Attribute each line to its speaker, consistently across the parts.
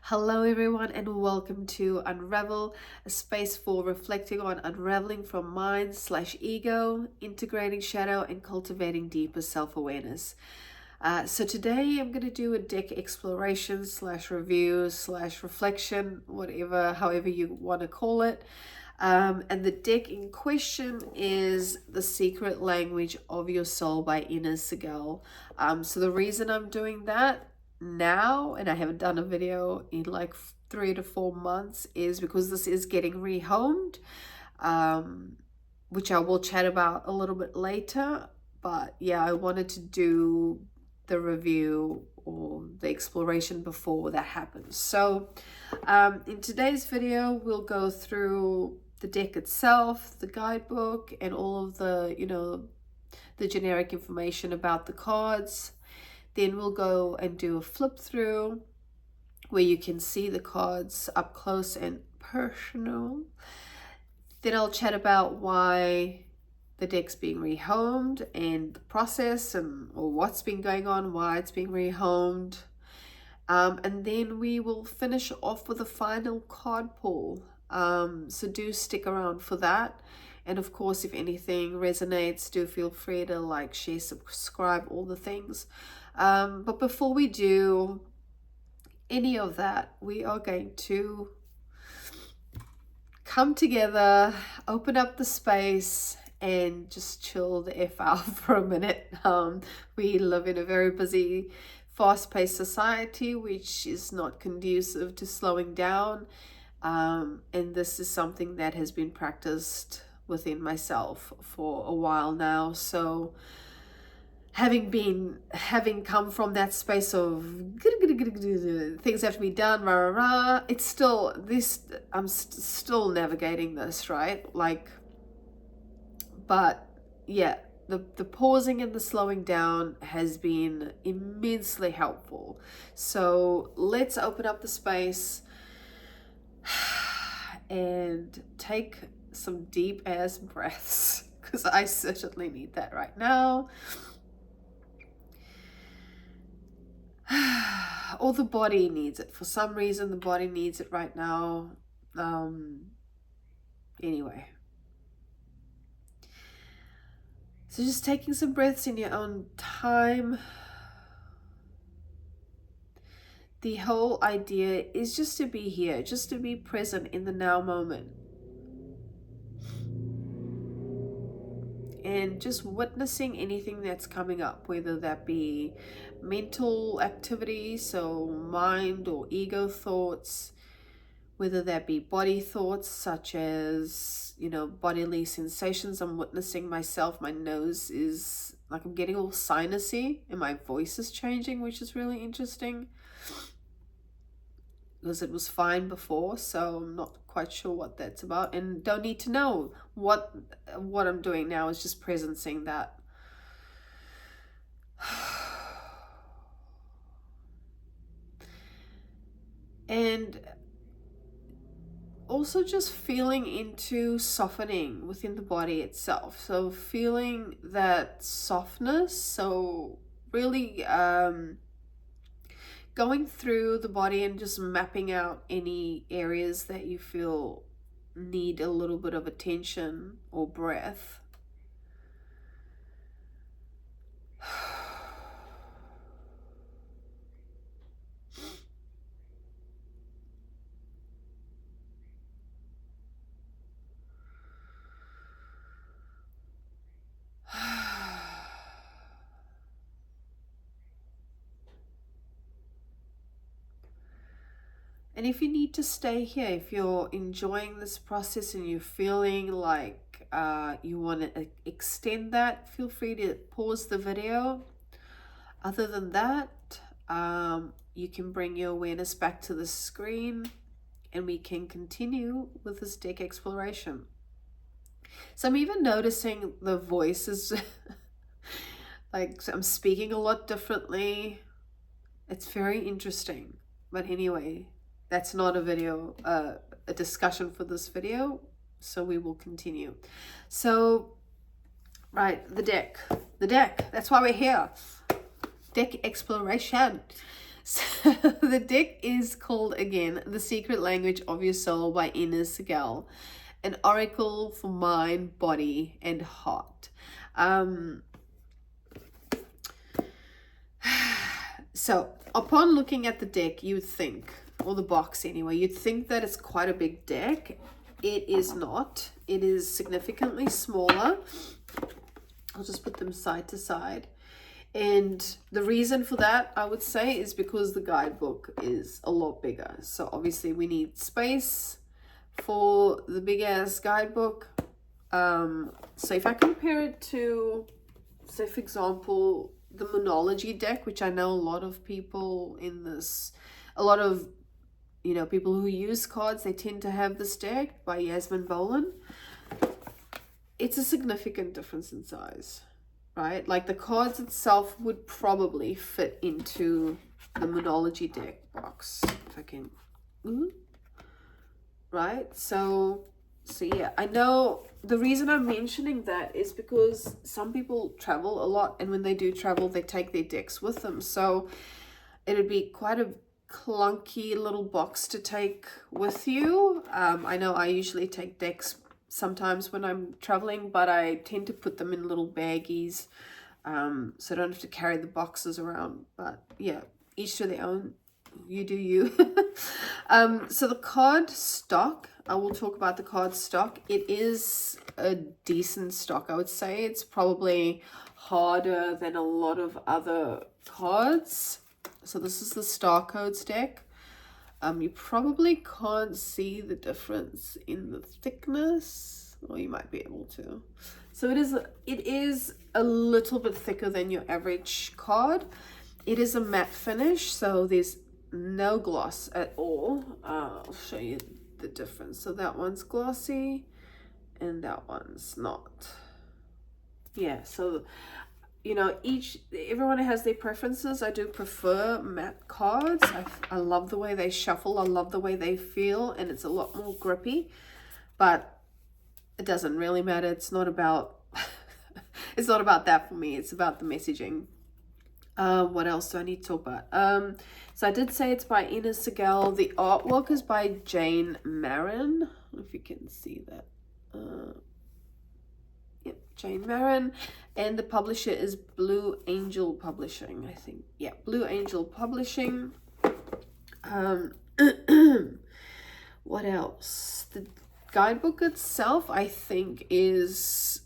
Speaker 1: Hello, everyone, and welcome to Unravel, a space for reflecting on unraveling from mind/ego, integrating shadow, and cultivating deeper self-awareness. So today I'm going to do a deck exploration slash review slash reflection, however you want to call it. And the deck in question is The Secret Language of Your Soul by Inna Segal. So the reason I'm doing that now, and I haven't done a video in like 3 to 4 months, is because this is getting rehomed, which I will chat about a little bit later. But yeah, I wanted to do the review or the exploration before that happens. So in today's video, we'll go through the deck itself, the guidebook, and all of the, the generic information about the cards. Then we'll go and do a flip through where you can see the cards up close and personal. Then I'll chat about why the deck's being rehomed and the process or what's been going on, why it's being rehomed. And then we will finish off with a final card pull. So do stick around for that. And of course, if anything resonates, do feel free to like, share, subscribe, all the things. But before we do any of that, we are going to come together, open up the space, and just chill the F out for a minute. We live in a very busy, fast-paced society, which is not conducive to slowing down. And this is something that has been practiced within myself for a while now. So having come from that space of things have to be done, it's still this, I'm still navigating this, right? Like, but yeah, the pausing and the slowing down has been immensely helpful. So let's open up the space and take some deep ass breaths, because I certainly need that right now. Or the body needs it. For some reason, the body needs it right now. Anyway. So just taking some breaths in your own time. The whole idea is just to be here, just to be present in the now moment. And just witnessing anything that's coming up, whether that be mental activity, so mind or ego thoughts, whether that be body thoughts such as, bodily sensations. I'm witnessing myself. My nose is like, I'm getting all sinusy and my voice is changing, which is really interesting because it was fine before, so I'm not quite sure what that's about, and don't need to know what I'm doing now. Is just presencing that. And also just feeling into softening within the body itself. So feeling that softness. So really going through the body and just mapping out any areas that you feel need a little bit of attention or breath. And if you need to stay here, if you're enjoying this process and you're feeling like you want to extend that, feel free to pause the video. Other than that, you can bring your awareness back to the screen and we can continue with this deck exploration. So I'm even noticing the voices, like I'm speaking a lot differently. It's very interesting. But anyway, that's not a video, a discussion for this video, so we will continue. So, right, the deck, that's why we're here. Deck exploration. So the deck is called, again, The Secret Language of Your Soul by Inna Segal, an oracle for mind, body, and heart. So upon looking at the deck, you would think, or the box anyway, you'd think that it's quite a big deck. It is not. It is significantly smaller. I'll just put them side to side. And the reason for that, I would say, is because the guidebook is a lot bigger. So obviously we need space for the big ass guidebook. So if I compare it to, say for example, the Monology deck, which I know a lot of people in this, a lot of, you know, people who use cards, they tend to have this deck by Yasmin Boland. It's a significant difference in size, right? Like the cards itself would probably fit into the Monology deck box, if I can, right? So yeah, I know the reason I'm mentioning that is because some people travel a lot, and when they do travel, they take their decks with them. So it'd be quite a clunky little box to take with you. I know I usually take decks sometimes when I'm traveling, but I tend to put them in little baggies, so I don't have to carry the boxes around. But yeah, each to their own. You do you. So the card stock, I will talk about the card stock. It is a decent stock. I would say it's probably harder than a lot of other cards. So this is the Star Codes deck. You probably can't see the difference in the thickness, or you might be able to. So it is a little bit thicker than your average card. It is a matte finish, so there's no gloss at all. I'll show you the difference. So that one's glossy and that one's not. Yeah, so you know, everyone has their preferences. I do prefer matte cards. I love the way they shuffle. I love the way they feel, and it's a lot more grippy, but it doesn't really matter. It's not about it's not about that for me. It's about the messaging. What else do I need to talk about? So I did say it's by Inna Segal. The artwork is by Jane Marin. I don't know if you can see that. Yep, Jane Marin. And the publisher is Blue Angel Publishing, I think. Yeah, Blue Angel Publishing. What else? The guidebook itself, I think, is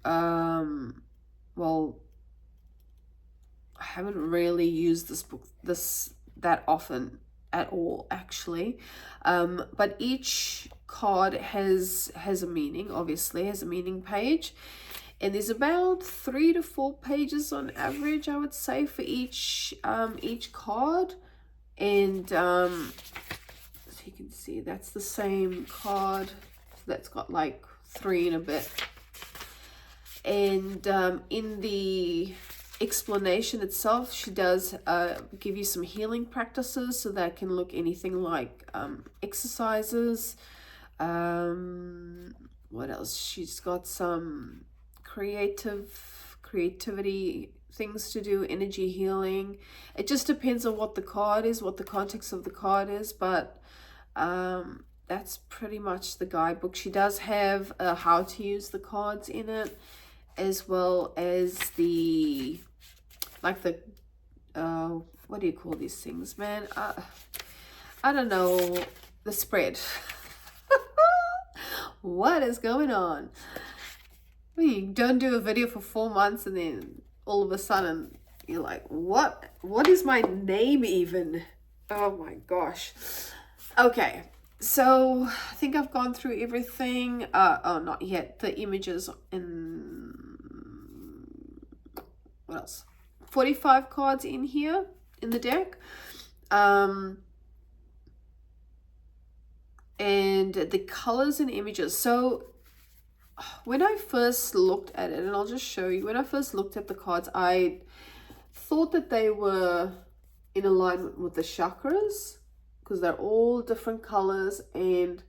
Speaker 1: well, I haven't really used this book that often at all, actually, but each card has a meaning. Obviously has a meaning page, and there's about 3 to 4 pages on average, I would say, for each card. And so you can see that's the same card, so that's got like 3 and a bit. And in the explanation itself, she does give you some healing practices, so that can look anything like exercises. What else? She's got some creativity things to do, energy healing. It just depends on what the card is, what the context of the card is, but that's pretty much the guidebook. She does have how to use the cards in it, as well as the what do you call these things, man? I don't know, the spread. What is going on? You don't do a video for 4 months and then all of a sudden you're like, what is my name even? Oh my gosh. Okay, so I think I've gone through everything. Oh, not yet. The images in what else? 45 cards in here in the deck. And the colors and images. So when I first looked at it, and I'll just show you, when I first looked at the cards, I thought that they were in alignment with the chakras, because they're all different colors, and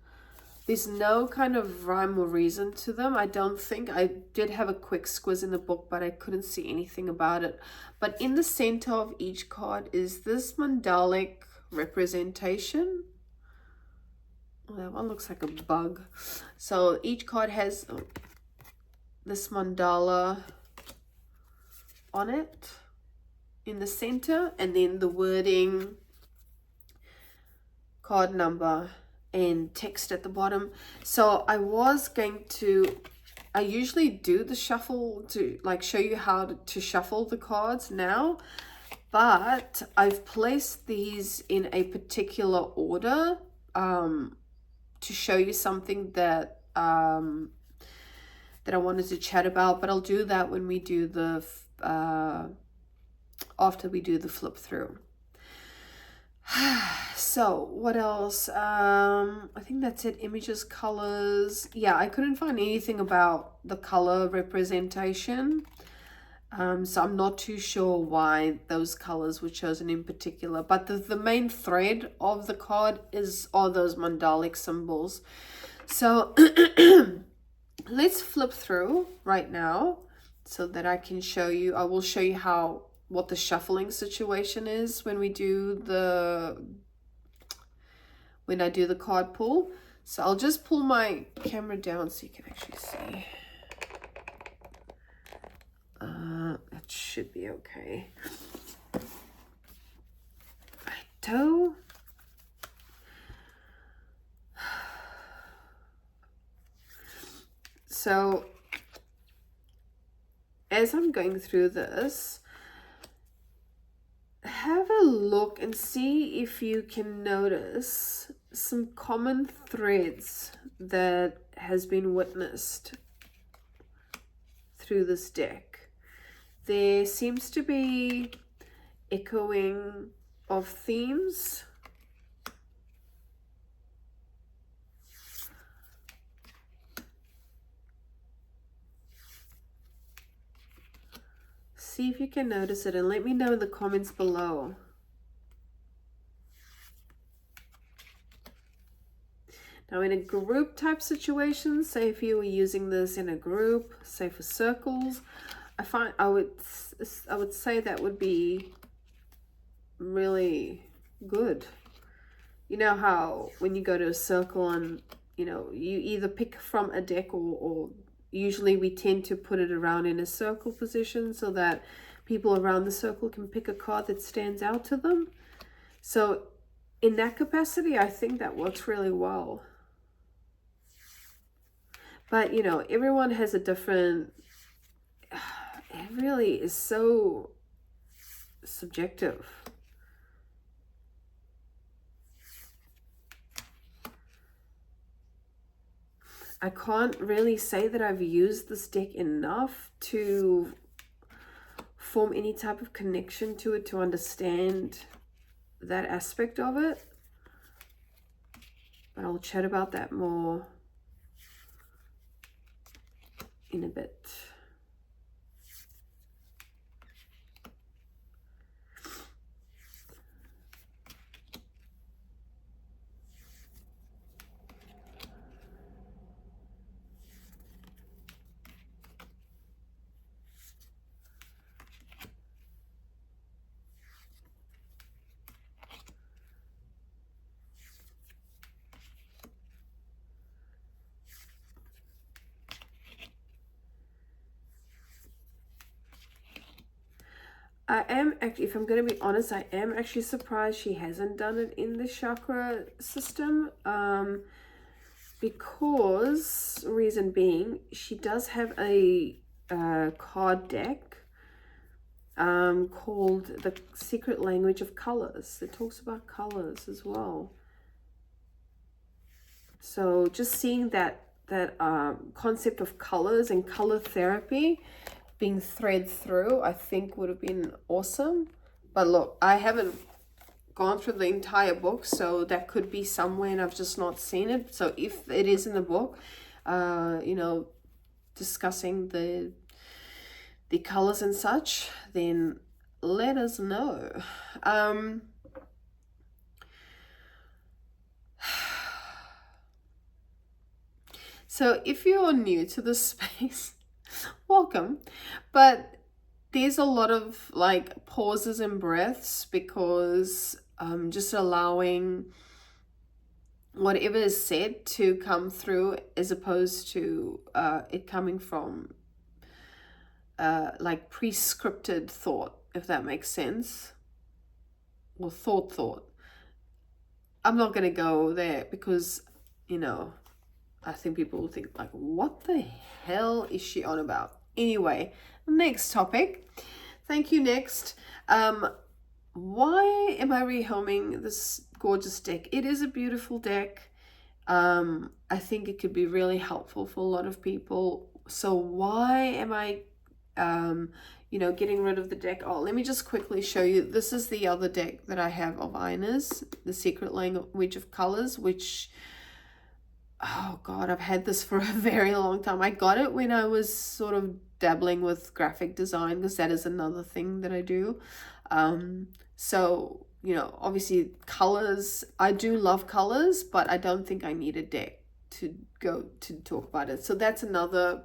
Speaker 1: There's no kind of rhyme or reason to them. I don't think. I did have a quick squiz in the book, but I couldn't see anything about it. But in the center of each card is this mandalic representation. Oh, that one looks like a bug. So each card has this mandala on it in the center, and then the wording, card number, and text at the bottom. So I usually do the shuffle to like show you how to shuffle the cards now, but I've placed these in a particular order to show you something that that I wanted to chat about, but I'll do that when we do the after we do the flip through. So what else? I think that's it. Images, colors. Yeah, I couldn't find anything about the color representation. So I'm not too sure why those colors were chosen in particular, but the main thread of the card are those mandalic symbols. So let's flip through right now so that I can show you. I will show you what the shuffling situation is when I do the card pull. So I'll just pull my camera down so you can actually see. That should be okay. Righto. So as I'm going through this, have a look and see if you can notice some common threads that has been witnessed through this deck. There seems to be echoing of themes. See if you can notice it and let me know in the comments below. Now in a group type situation, say if you were using this in a group, say for circles, I would say that would be really good. You know how when you go to a circle and you either pick from a deck or usually we tend to put it around in a circle position so that people around the circle can pick a card that stands out to them. So in that capacity, I think that works really well. But everyone has a different, it really is so subjective. I can't really say that I've used this deck enough to form any type of connection to it to understand that aspect of it. But I'll chat about that more in a bit. If I'm going to be honest, I am actually surprised she hasn't done it in the chakra system. Because, reason being, she does have a card deck called The Secret Language of Colors. It talks about colors as well. So just seeing that concept of colors and color therapy being thread through, I think would have been awesome. But look, I haven't gone through the entire book, so that could be somewhere and I've just not seen it. So if it is in the book, discussing the colors and such, then let us know. So if you're new to this space, welcome. But there's a lot of like pauses and breaths, because just allowing whatever is said to come through, as opposed to it coming from like pre-scripted thought, if that makes sense, or thought. I'm not going to go there, because, you know, I think people will think like, what the hell is she on about? Anyway, next topic. Thank you. Next. Why am I rehoming this gorgeous deck? It is a beautiful deck. I think it could be really helpful for a lot of people. So why am I getting rid of the deck? Oh, let me just quickly show you. This is the other deck that I have of Inna's, The Secret Language of Colors, which, oh God, I've had this for a very long time. I got it when I was sort of dabbling with graphic design, because that is another thing that I do. So, obviously colors, I do love colors, but I don't think I need a deck to go to talk about it. So that's another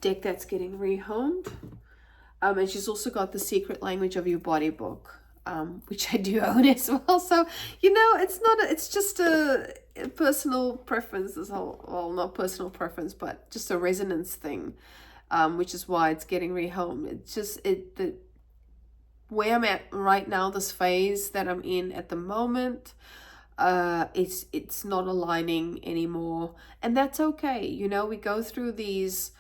Speaker 1: deck that's getting rehomed. And she's also got The Secret Language of Your Body book, which I do own as well. So, it's just a personal preference, well, not personal preference, but just a resonance thing, which is why it's getting rehomed. It's just, where I'm at right now, this phase that I'm in at the moment, it's not aligning anymore, and that's okay. We go through these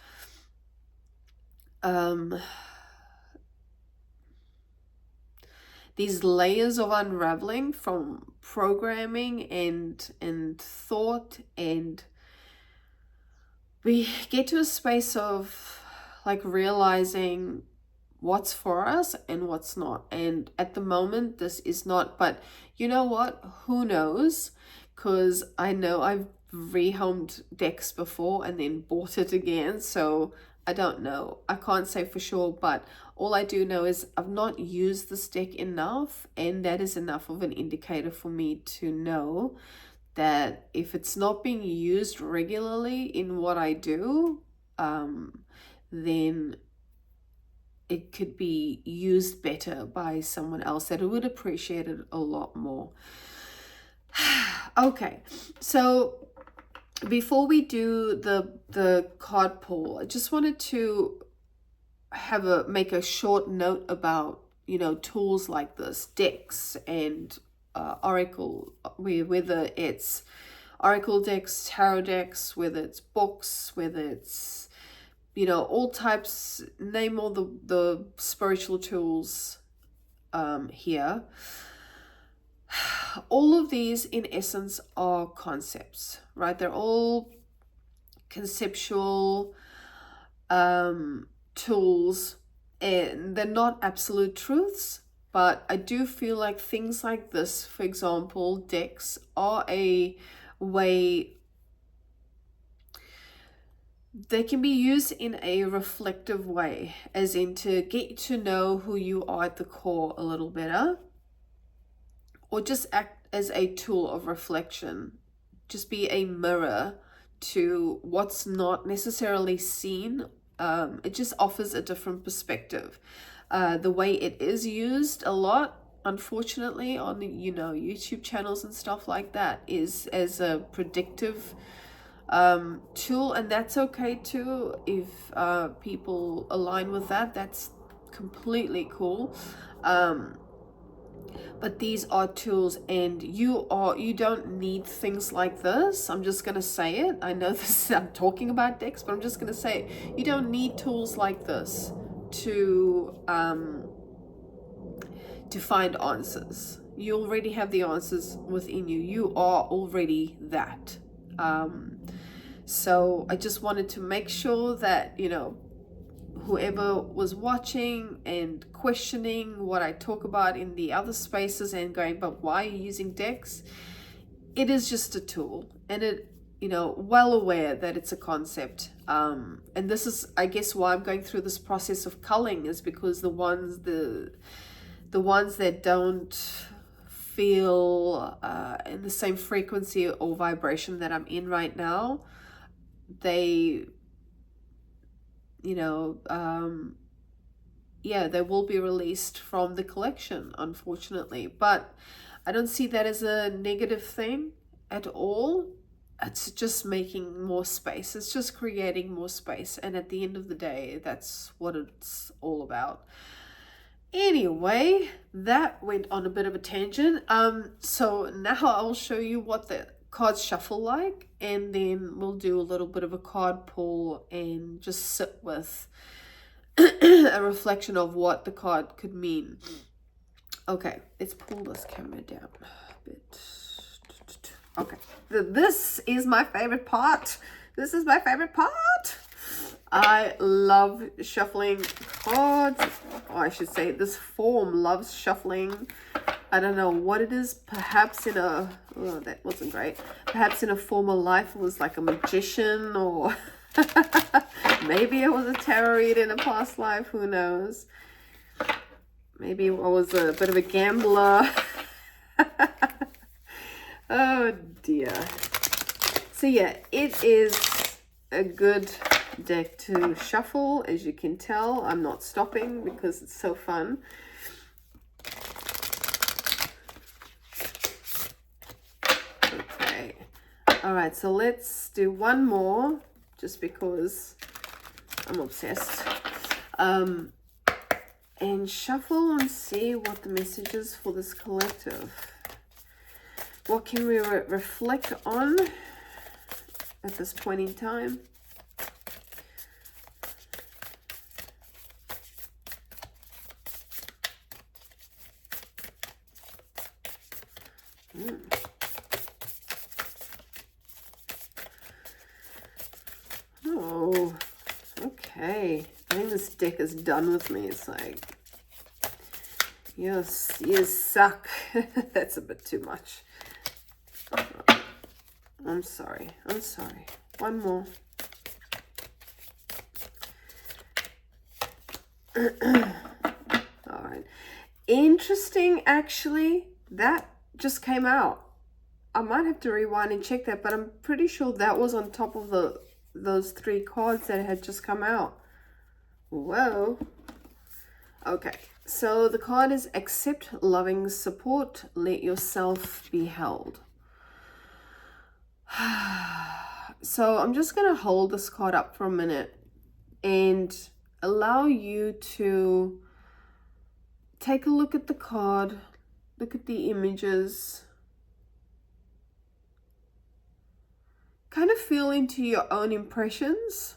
Speaker 1: layers of unraveling, from programming and thought, and we get to a space of like realizing what's for us and what's not. And at the moment, this is not, but you know what? Who knows? Because I know I've rehomed decks before and then bought it again. So I don't know. I can't say for sure, but all I do know is I've not used this deck enough, and that is enough of an indicator for me to know that if it's not being used regularly in what I do, then it could be used better by someone else that would appreciate it a lot more. Okay, so before we do the card pull, I just wanted to make a short note about tools like this, decks and oracle, whether it's oracle decks, tarot decks, whether it's books, whether it's all types, name all the spiritual tools here. All of these in essence are concepts, right? They're all conceptual tools, and they're not absolute truths, but I do feel like things like this, for example, decks, are a way. They can be used in a reflective way, as in to get to know who you are at the core a little better, or just act as a tool of reflection. Just be a mirror to what's not necessarily seen. It just offers a different perspective. The way it is used a lot, unfortunately, on YouTube channels and stuff like that, is as a predictive tool, and that's okay too. If people align with that, that's completely cool. But these are tools, and you don't need things like this. I'm just gonna say it. I know this, I'm talking about decks, but I'm just gonna say it. You don't need tools like this to find answers. You already have the answers within you. You are already that. So I just wanted to make sure that, whoever was watching and questioning what I talk about in the other spaces and going, but why are you using decks? It is just a tool, and it, well aware that it's a concept. And this is, I guess, why I'm going through this process of culling, is because the ones that don't feel in the same frequency or vibration that I'm in right now, they, you know, yeah, they will be released from the collection, unfortunately. But I don't see that as a negative thing at all. It's just making more space. It's just creating more space. And at the end of the day, that's what it's all about. Anyway, that went on a bit of a tangent. So now I'll show you what the cards shuffle like, and then we'll do a little bit of a card pull and just sit with a reflection of what the card could mean. Okay, let's pull this camera down a bit. Okay, this is my favorite part. This is my favorite part. I love shuffling cards. Or I should say this form loves shuffling. I don't know what it is. Perhaps in a... Oh, that wasn't great. Perhaps in a former life it was like a magician, or... maybe I was a tarot reader in a past life. Who knows? Maybe I was a bit of a gambler. Oh dear. So yeah, it is a good deck to shuffle. As you can tell, I'm not stopping because it's so fun. Okay. All right, so let's do one more just because I'm obsessed. And shuffle and see what the message is for this collective. What can we reflect on at this point in time? Oh, okay. I think this deck is done with me. It's like, yes, you suck. That's a bit too much. I'm sorry. I'm sorry. One more. All right. Interesting, actually. That just came out. I might have to rewind and check that, but I'm pretty sure that was on top of those three cards that had just come out. Whoa. Okay. So the card is accept loving support. Let yourself be held. So I'm just going to hold this card up for a minute and allow you to take a look at the card, look at the images, kind of feel into your own impressions.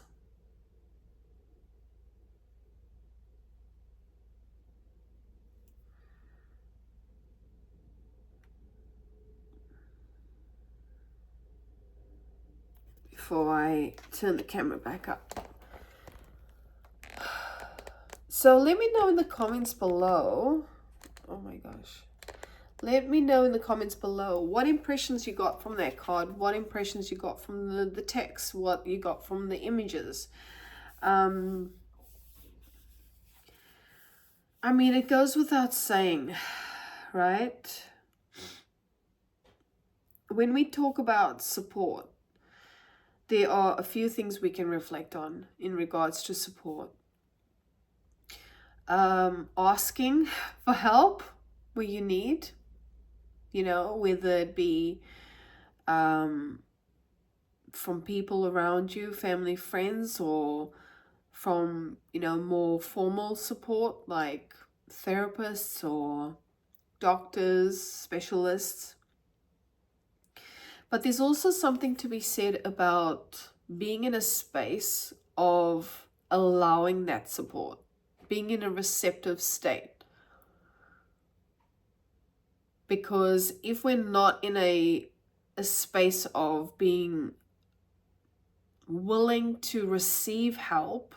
Speaker 1: Before I turn the camera back up. So let me know in the comments below. Oh my gosh. Let me know in the comments below what impressions you got from that card, what impressions you got from the text, what you got from the images. I mean, it goes without saying, right? When we talk about support, there are a few things we can reflect on in regards to support. Asking for help where you need, you know, whether it be from people around you, family, friends, or from, you know, more formal support like therapists or doctors, specialists. But there's also something to be said about being in a space of allowing that support, being in a receptive state. Because if we're not in a space of being willing to receive help,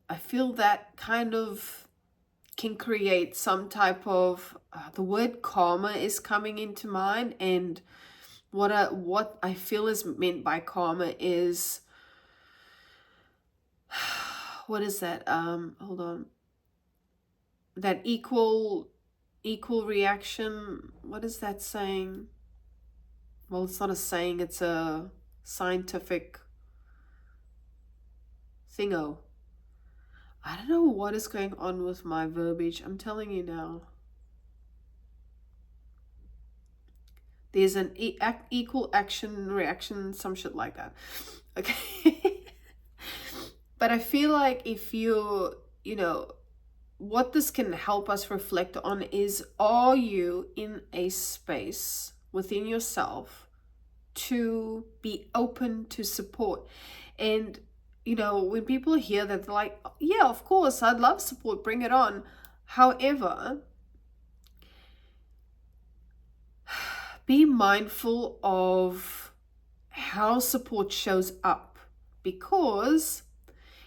Speaker 1: I feel that kind of can create some type of, the word karma is coming into mind, and what I feel is meant by karma is, what is that? Hold on. That equal equal reaction. What is that saying? Well, it's not a saying, it's a scientific thingo. I don't know what is going on with my verbiage. I'm telling you now. There's an equal action reaction, some shit like that. Okay. But I feel like if you know, what this can help us reflect on is, are you in a space within yourself to be open to support? And, you know, when people hear that, they're like, yeah, of course, I'd love support, bring it on. However, be mindful of how support shows up, because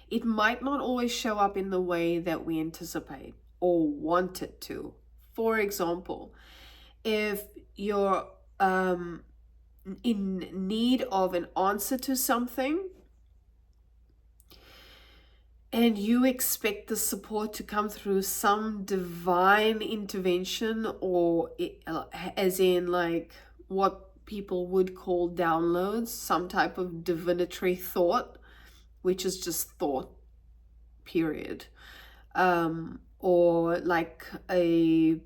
Speaker 1: it might not always show up in the way that we anticipate or want it to. For example, if you're in need of an answer to something and you expect the support to come through some divine intervention, or as in like what people would call downloads, some type of divinatory thought, which is just thought, period, or like a,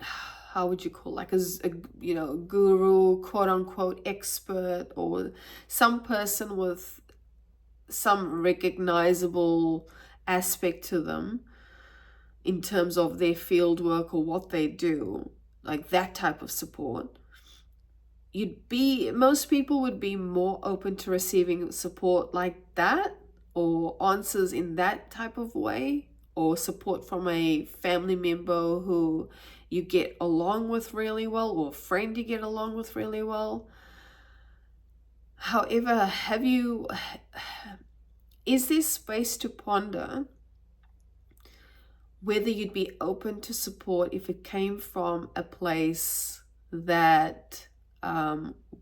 Speaker 1: how would you call, like a you know, guru, quote unquote expert, or some person with some recognizable aspect to them in terms of their field work or what they do, like that type of support. Most people would be more open to receiving support like that, or answers in that type of way, or support from a family member who you get along with really well, or a friend you get along with really well. However, is there space to ponder whether you'd be open to support if it came from a place that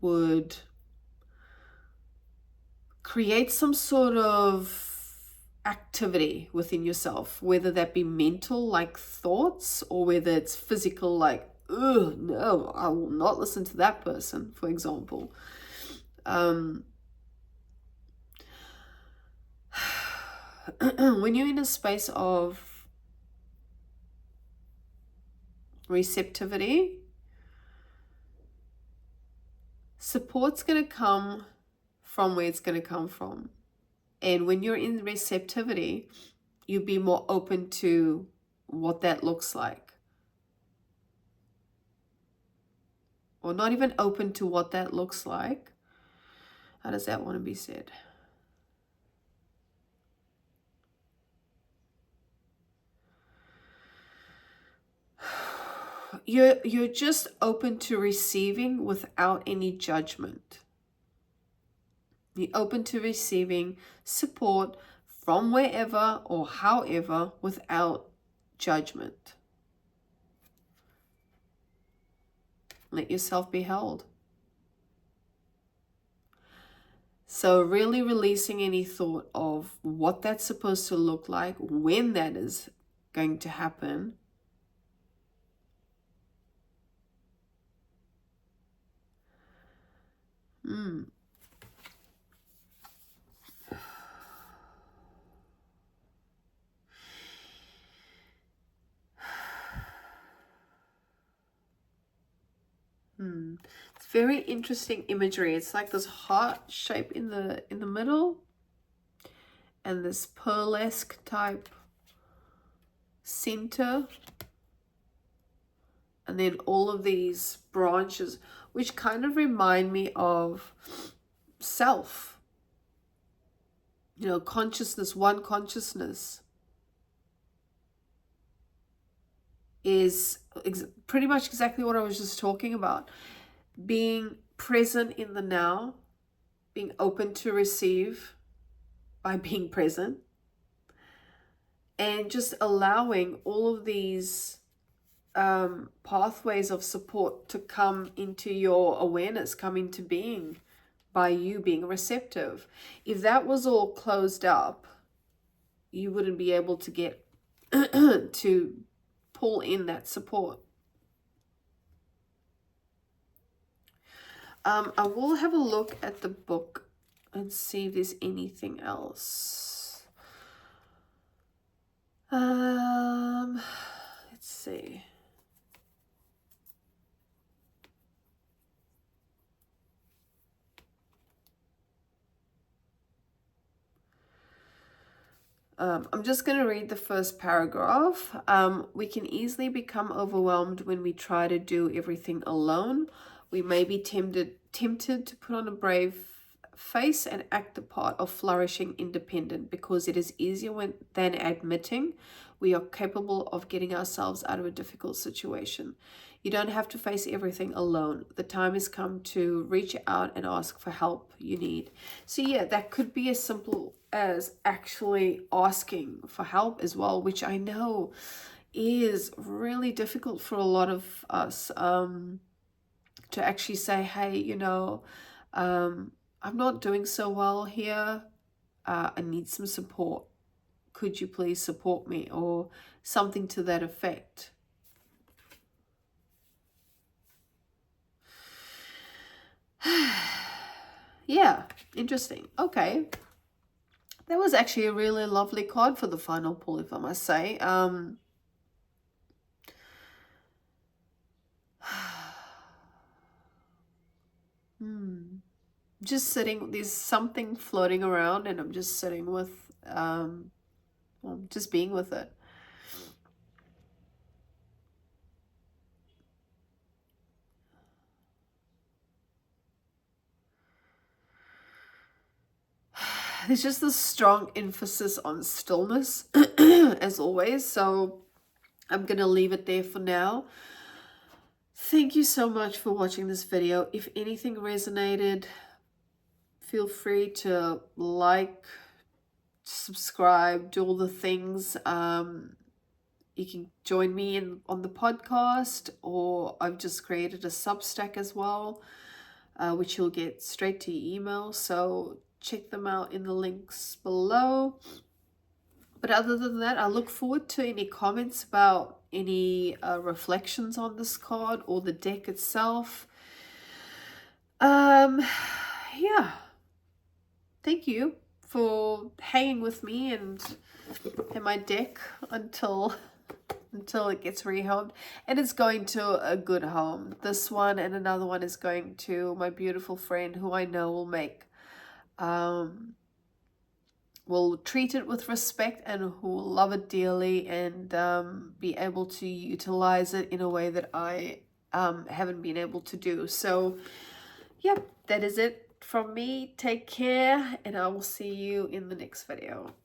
Speaker 1: would create some sort of activity within yourself, whether that be mental, like thoughts, or whether it's physical, like, ugh, no, I will not listen to that person, for example. When you're in a space of receptivity, support's going to come from where it's going to come from. And when you're in receptivity, you'll be more open to what that looks like. Or not even open to what that looks like. How does that want to be said? You're just open to receiving without any judgment. You're open to receiving support from wherever or however without judgment. Let yourself be held. So really releasing any thought of what that's supposed to look like, when that is going to happen. It's very interesting imagery. It's like this heart shape in the middle, and this pearlesque type center, and then all of these branches, which kind of remind me of self. You know, consciousness, one consciousness is pretty much exactly what I was just talking about. Being present in the now, being open to receive by being present, and just allowing all of these pathways of support to come into your awareness, come into being by you being receptive. If that was all closed up, you wouldn't be able to get to pull in that support. I will have a look at the book and see if there's anything else. Let's see. I'm just going to read the first paragraph. We can easily become overwhelmed when we try to do everything alone. We may be tempted to put on a brave face and act the part of flourishing independent, because it is easier than admitting we are capable of getting ourselves out of a difficult situation. You don't have to face everything alone. The time has come to reach out and ask for help you need. So yeah, that could be as simple as actually asking for help as well, which I know is really difficult for a lot of us, to actually say, hey, you know, I'm not doing so well here. I need some support. Could you please support me? Or something to that effect. Yeah, interesting. Okay. That was actually a really lovely card for the final pull, if I must say. Just sitting, there's something floating around, and I'm just sitting with, well, just being with it. There's just this strong emphasis on stillness, as always. So I'm going to leave it there for now. Thank you so much for watching this video. If anything resonated, feel free to like, subscribe, do all the things. You can join me on the podcast, or I've just created a Substack as well, which you'll get straight to your email. So check them out in the links below. But other than that, I look forward to any comments about any reflections on this card or the deck itself. Yeah. Thank you for hanging with me and my deck until it gets rehomed, and it's going to a good home. This one and another one is going to my beautiful friend, who I know will treat it with respect, and who will love it dearly, and be able to utilize it in a way that I haven't been able to do. So yep, that is it from me. Take care, and I will see you in the next video.